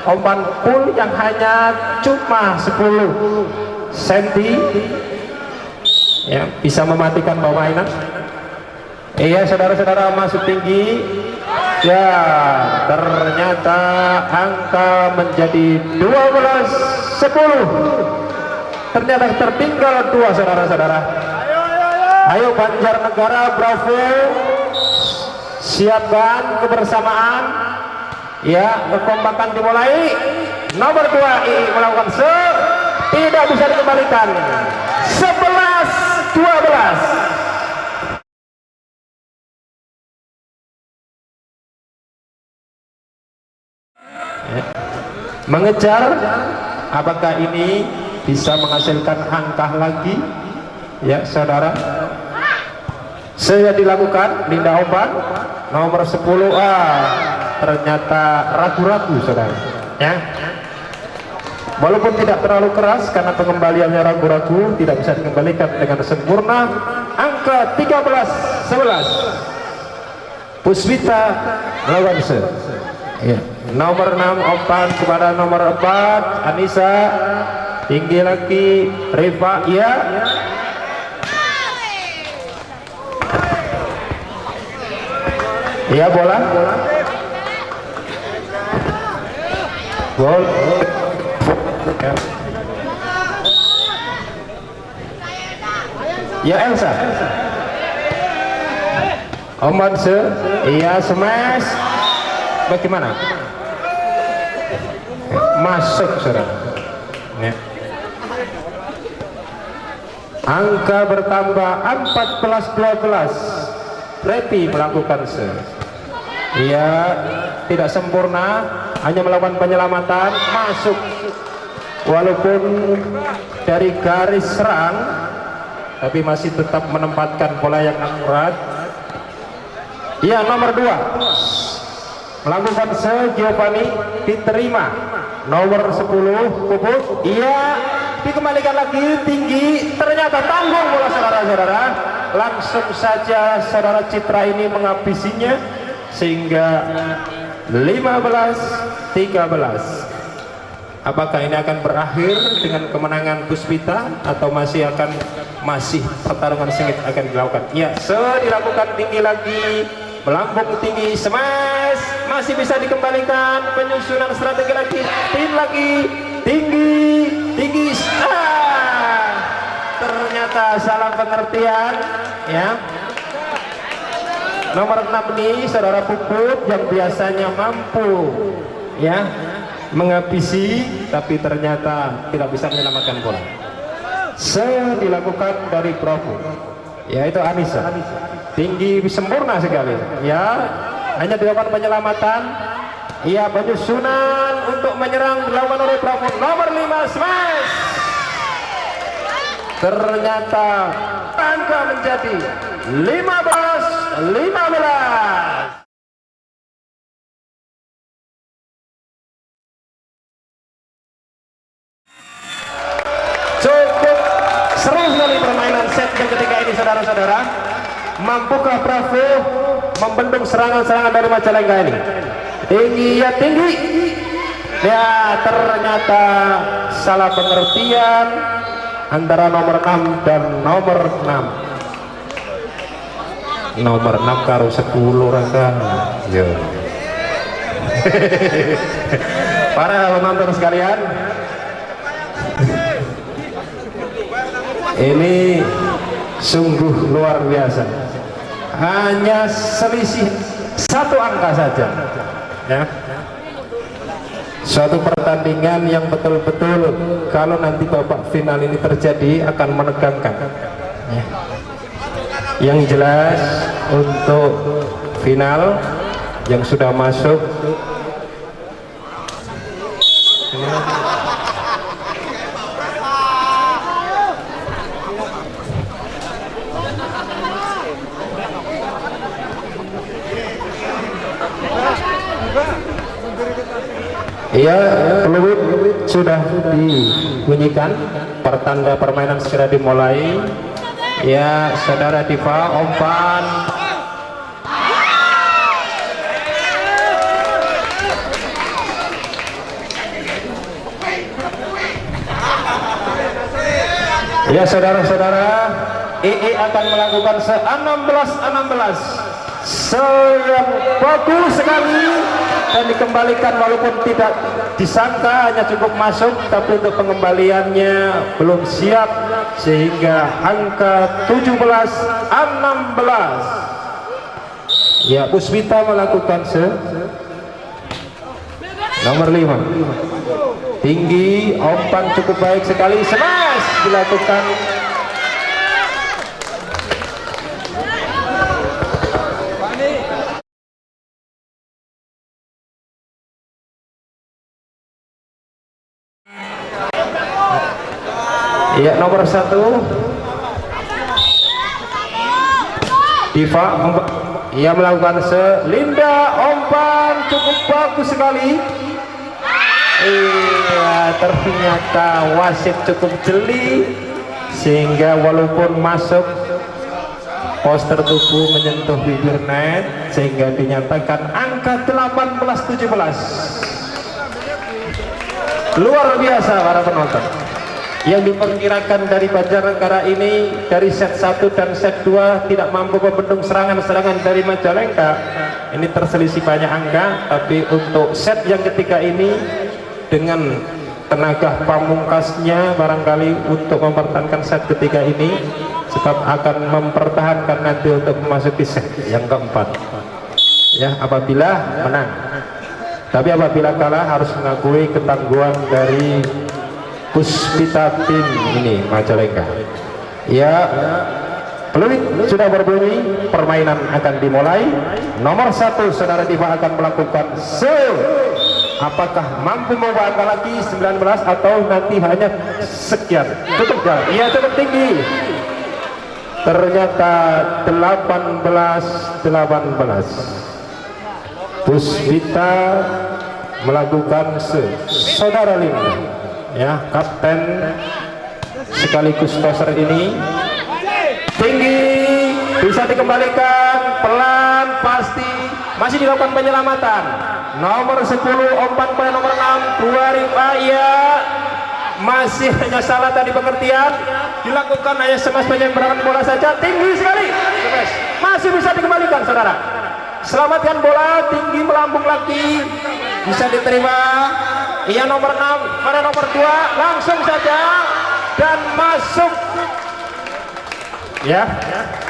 Umpan full yang hanya cuma 10 cm ya, bisa mematikan permainan. Iya saudara-saudara, masuk tinggi ya, ternyata angka menjadi 12-10. ternyata tertinggal 2 saudara-saudara. Ayo Banjarnegara, bravo, siapkan kebersamaan. Ya, kekompakan dimulai. Nomor 2 II melakukan tidak bisa dikembalikan. 11-12. Mengejar, apakah ini bisa menghasilkan angka lagi? Ya, saudara. Saya dilakukan Linda Oban nomor 10A. Ternyata ragu-ragu, saudara. Ya. Walaupun tidak terlalu keras karena pengembaliannya ragu-ragu, tidak bisa dikembalikan dengan sempurna. Angka 13-11. Puspita melawan ya. Nomor 6 umpan kepada nomor 4 Anissa, tinggi lagi Riva, ya. Ya, bola gol ya. Elsa umpan iya, smash. Bagaimana? Masuk, saudara. Ya. Angka bertambah 14-12. Preti melakukan ia tidak sempurna, hanya melakukan penyelamatan, masuk walaupun dari garis serang, tapi masih tetap menempatkan bola yang akurat. Iya, nomor 2 melakukan Giovanni, diterima. Nomor 10 Puput, iya, dikembalikan lagi tinggi, ternyata tanggung bola, saudara-saudara. Langsung saja saudara Citra ini menghabisinya sehingga 15-13. Apakah ini akan berakhir dengan kemenangan Puspita atau masih pertarungan sengit akan dilakukan? Ya, dilakukan tinggi lagi, melambung tinggi, smash, masih bisa dikembalikan, penyusunan strategi lagi, tinggi, ternyata salah pengertian, ya. Nomor 6 ini saudara Puput yang biasanya mampu, ya, menghabisi, tapi ternyata tidak bisa menyelamatkan bola. Dilakukan dari Bravo, yaitu Anissa, tinggi sempurna sekali, ya, hanya dilakukan penyelamatan. Ia penyusunan untuk menyerang dilakukan oleh Bravo. Nomor 5 smash, ternyata angka menjadi 15-15. Cukup seru sekali permainan set yang ketiga ini, saudara-saudara. Mampukah Bravo membendung serangan-serangan dari Majalengka ini? Tinggi, ya, tinggi. Ya, ternyata salah pengertian antara nomor 6 dan nomor 6. Nomor 6 karo 10 rangka. Yo. Para penonton sekalian, ini sungguh luar biasa. Hanya selisih 1 angka saja, ya. Suatu pertandingan yang betul-betul kalau nanti babak final ini terjadi akan menegangkan, ya. Yang jelas untuk final yang sudah masuk Iya, peluit sudah dibunyikan, pertanda permainan segera dimulai. Ya, saudara Diva, umpan. Ya, saudara-saudara, EE akan melakukan 16-16. Serang bagus sekali dan dikembalikan walaupun tidak disangka hanya cukup masuk, tapi untuk pengembaliannya belum siap sehingga angka 17-16. Ya, Puspita melakukan nomor 5 tinggi, umpan cukup baik sekali, smash dilakukan. Ya, nomor 1 Diva, ia melakukan Linda, umpan cukup bagus sekali. Iya, ternyata wasit cukup jeli sehingga walaupun masuk poster tubuh menyentuh bibir net sehingga dinyatakan angka 18-17. Luar biasa para penonton. Yang diperkirakan dari Banjarnegara ini dari set 1 dan set 2 tidak mampu membendung serangan-serangan dari Majalengka. Ini terselisih banyak angka, tapi untuk set yang ketiga ini dengan tenaga pamungkasnya barangkali untuk mempertahankan set ketiga ini, sebab akan mempertahankan nanti untuk memasuki set yang keempat. Ya, apabila menang. Tapi apabila kalah harus mengakui ketangguhan dari Puspita tim ini Majalengka. Ya, peluit sudah berbunyi, permainan akan dimulai. Nomor 1 saudara Diva akan melakukan apakah mampu membawa angka lagi 19 atau nanti hanya sekian. Cukup jalan. Iya, cukup tinggi. Ternyata 18-18. Puspita melakukan saudara Linda. Ya, kapten sekaligus toser ini tinggi, bisa dikembalikan pelan, pasti masih dilakukan penyelamatan. Nomor 10 umpan pada nomor 6 2000. Ya, masih hanya salah tadi pengertian, dilakukan hanya smash penyeberangan bola saja. Tinggi sekali, masih bisa dikembalikan saudara. Selamatkan bola, tinggi melambung lagi, bisa diterima. Iya, nomor 6 pada nomor 2 langsung saja dan masuk. Ya,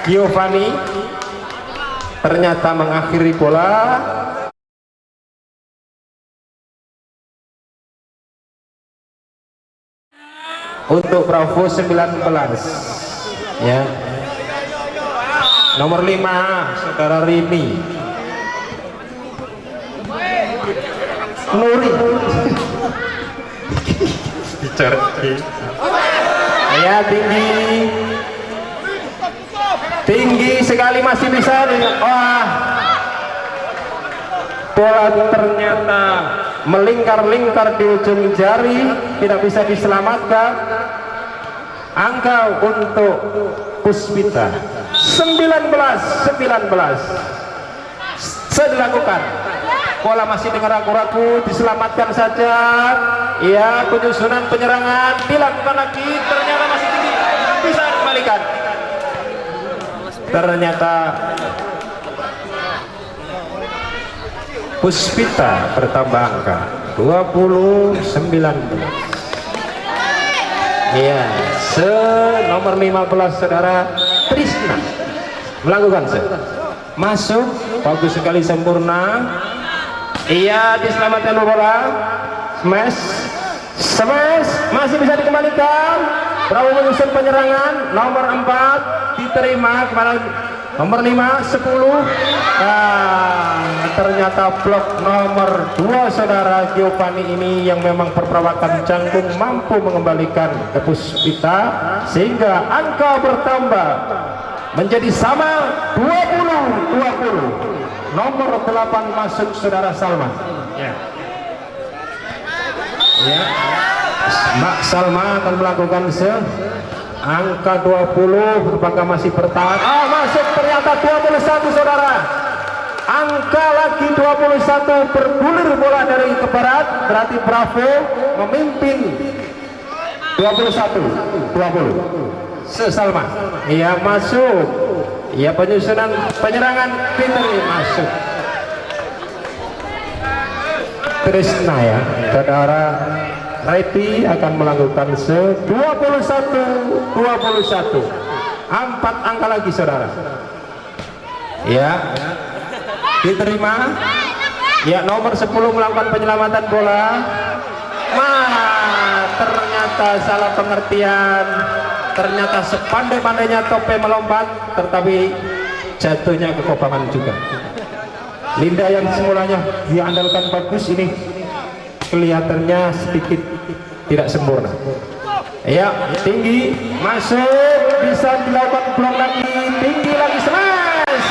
Giovanni ternyata mengakhiri bola. Untuk Bravo 19. Ya, nomor 5 saudara Rini Nuri. Ya, tinggi sekali, masih bisa. Wah, bola ternyata melingkar-lingkar di ujung jari, tidak bisa diselamatkan. Angka untuk Puspita 19-19. Dilakukan, bola masih dengan ragu-ragu, diselamatkan saja. Ya, penyusunan penyerangan dilakukan lagi, ternyata masih tinggi, bisa dikembalikan. Ternyata Puspita bertambah angka 20-19. Ya, nomor 15 saudara Trisna melakukan masuk, bagus sekali, sempurna. Iya, diselamatkan bola, smash masih bisa dikembalikan. Bravo menyusun penyerangan. Nomor 4 diterima kepada nomor 5, 10. Ternyata blok nomor 2 saudara Giovanni ini yang memang perperawakan jangkung mampu mengembalikan ke Puspita sehingga angka bertambah menjadi sama 20-20. Nomor 8 masuk saudara Salman. Ya. Ya, Mbak Salma akan melakukan angka 20. Apakah masih bertahan? Masuk, ternyata 21 saudara. Angka lagi 21, bergulir bola dari ke barat, berarti Bravo memimpin 21-20. Salma, iya masuk. Iya, penyusunan penyerangan Fitri masuk. Trisna ya, saudara. Reti akan melakukan 21-21. 4 angka lagi saudara. Ya, diterima. Ya, nomor 10 melakukan penyelamatan bola. Ternyata salah pengertian. Ternyata sepandai-pandainya Tope melompat, tetapi jatuhnya ke kopangan juga. Linda yang semulanya diandalkan bagus ini kelihatannya sedikit tidak sempurna. Ya, tinggi masuk, bisa dilakukan blok lagi, tinggi lagi, smash.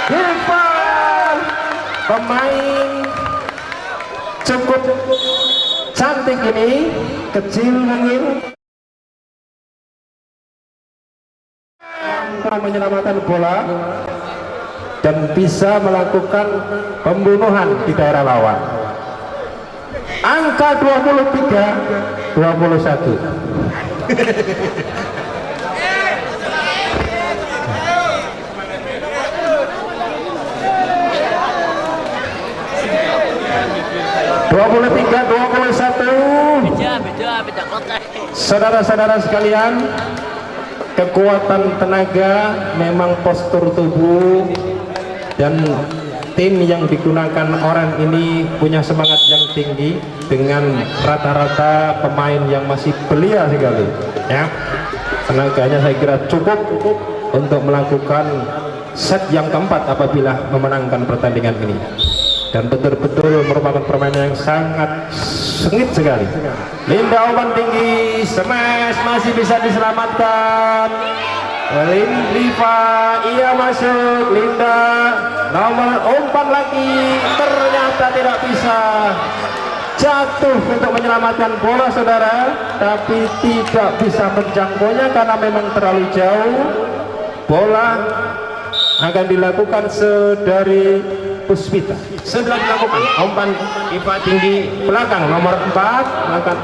Diva, pemain cukup cantik ini, kecil mungkin, menyelamatkan bola dan bisa melakukan pembunuhan di daerah lawan. Angka 23-21. Beda kota. Saudara-saudara sekalian, kekuatan tenaga, memang postur tubuh dan tim yang digunakan orang ini punya semangat yang tinggi dengan rata-rata pemain yang masih belia sekali ya. Tenaganya saya kira cukup untuk melakukan set yang keempat apabila memenangkan pertandingan ini, dan betul-betul merupakan permainan yang sangat sengit sekali. Linda umpan tinggi, smash, masih bisa diselamatkan. Liva, iya masuk. Linda nomor umpan lagi, ternyata tidak bisa. Jatuh untuk menyelamatkan bola saudara, tapi tidak bisa menjangkaunya karena memang terlalu jauh. Bola akan dilakukan dari Puspita. Sedang dilakukan umpan Iva tinggi belakang nomor 4 melakukan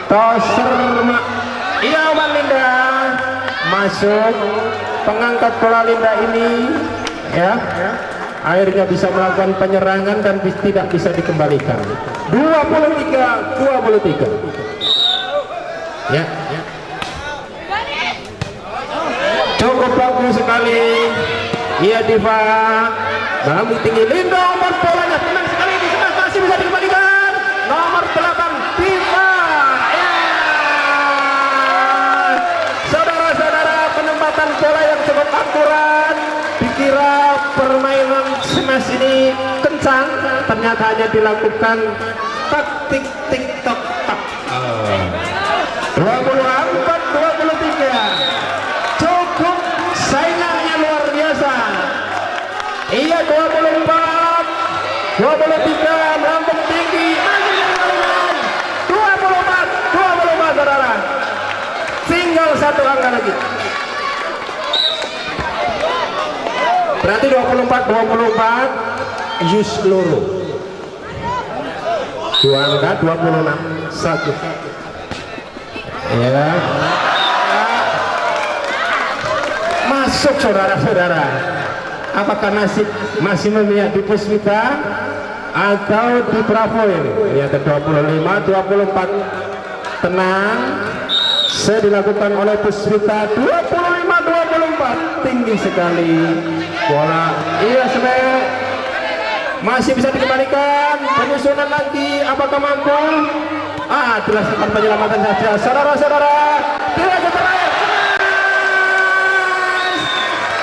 toser. Iya, umpan Linda masuk, pengangkat bola Linda ini ya, akhirnya bisa melakukan penyerangan dan tidak bisa dikembalikan. 23-23 ya, cukup bagus sekali. Iya, Diva dalam tinggi, Linda umpan bolanya tenang sekali di sana, masih bisa dikembalikan. Nomor 8 Diva ya. Saudara-saudara, penempatan bola yang cukup akurat. Dikira permainan smash ini kencang, ternyata hanya dilakukan taktik tik-tok tak. 24-23 cukup, saingannya luar biasa. Iya, 24-23 melambung tinggi, masih 24 saudara, tinggal 1 angka lagi, berarti 24 Yusloro 2 angka, 26-1 ya. Masuk saudara-saudara. Apakah nasib masih memihak di Puspita atau di Bravo ini? Ya, 25-24 tenang. Saya dilakukan oleh Puspita 25-24, tinggi sekali bola. Iya, sebenarnya masih bisa dikembalikan. Penyusunan lagi, apakah mampu? Dilakukan penyelamatan saja. Saudara-saudara, tidak terakhir.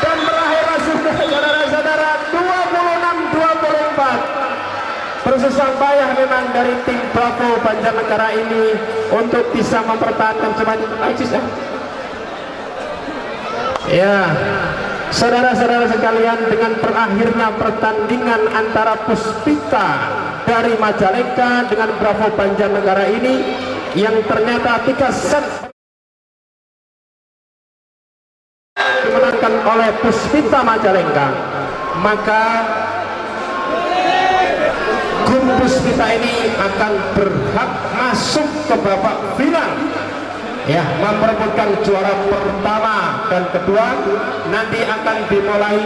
Dan berakhir sudah saudara-saudara 26-24. Bersusah payah memang dari tim Bravo Banjarnegara ini untuk bisa mempertahankan sebanyak ya. Saudara-saudara sekalian, dengan berakhirnya pertandingan antara Puspita dari Majalengka dengan Bravo Banjarnegara ini yang ternyata 3 set dimenangkan oleh Puspita Majalengka, maka Gun Puspita ini akan berhak masuk ke babak final, ya, memperebutkan juara pertama dan kedua. Nanti akan dimulai